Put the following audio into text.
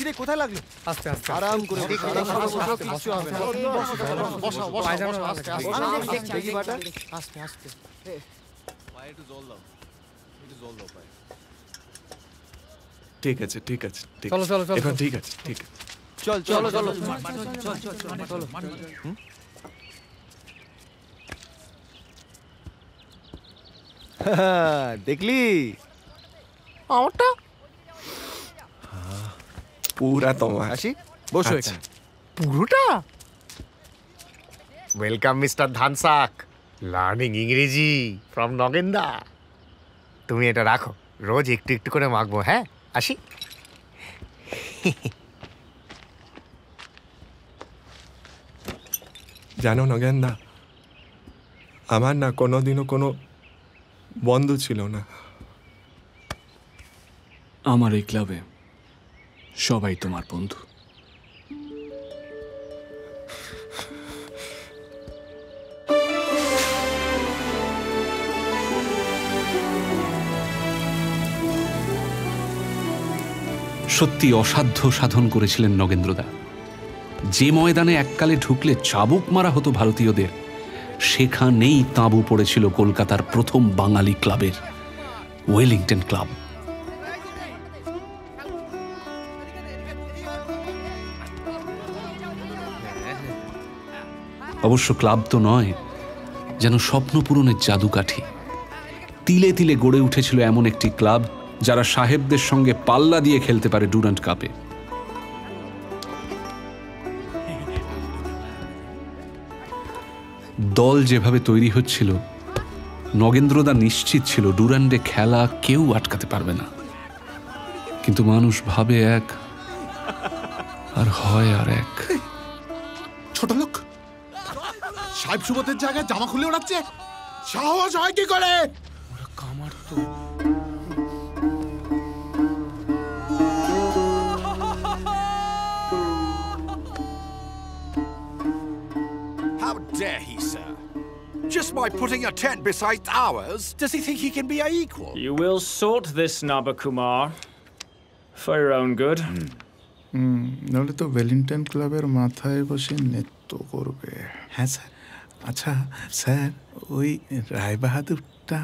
কিরে কোথায় লাগলো? আস্তে আস্তে আরাম করে কিছু হবে না। বসো আস্তে আস্তে দেখি বাটা আস্তে আস্তে পায়ে একটু জল দাও, একটু জল দাও পায়ে। ঠিক আছে ঠিক আছে ঠিক চলো, চলো, চলো। এখন ঠিক আছে ঠিক আছে। চল চলো চলো চলো। দেখলি আমারটা পুরা তোমার। আসি বসো আচ্ছা। এখানে। পুরোটা। ওয়েলকাম মিস্টার ধানসাক, লার্নিং ইংরেজি ফ্রম নগেন্দা। তুমি এটা রাখো, রোজ একটু একটু করে মাখবো। হ্যাঁ, আসি। জানো নগেন্দা, আমার না কোনোদিনও কোনো বন্ধু ছিল না। আমার এই ক্লাবে সবাই তোমার বন্ধু। সত্যি অসাধ্য সাধন করেছিলেন নগেন্দ্রদা। যে ময়দানে এককালে ঢুকলে চাবুক মারা হতো ভারতীয়দের, সেখানেই তাঁবু পড়েছিল কলকাতার প্রথম বাঙালি ক্লাবের, ওয়েলিংটন ক্লাব। অবশ্য ক্লাব তো নয়, যেন স্বপ্ন পূরণের জাদুকাঠি। তিলে তিলে গড়ে উঠেছিল এমন একটি ক্লাব যারা সাহেবদের সঙ্গে পাল্লা দিয়ে খেলতে পারে ডুরান্ট কাপে। দল যেভাবে তৈরি হচ্ছিল, নগেন্দ্রদা নিশ্চিত ছিল ডুরান্ডে খেলা কেউ আটকাতে পারবে না। কিন্তু মানুষ ভাবে এক আর হয় আর এক। ছোট লোক সাহেব সুবোধের জায়গায় জামা খুলে ওড়াচ্ছে, সাহস হয় কি করে? ওরা কামার তো। How dare he, sir? Just by putting a tent beside ours, does he think he can be our equal? You will sort this, Nabakumar. For your own good. নাহলে তো ওয়েলিংটন ক্লাবের মাথায় বসে নৃত্য করবে। হ্যাঁ স্যার। আচ্ছা স্যার, ওই রায় বাহাদুরটা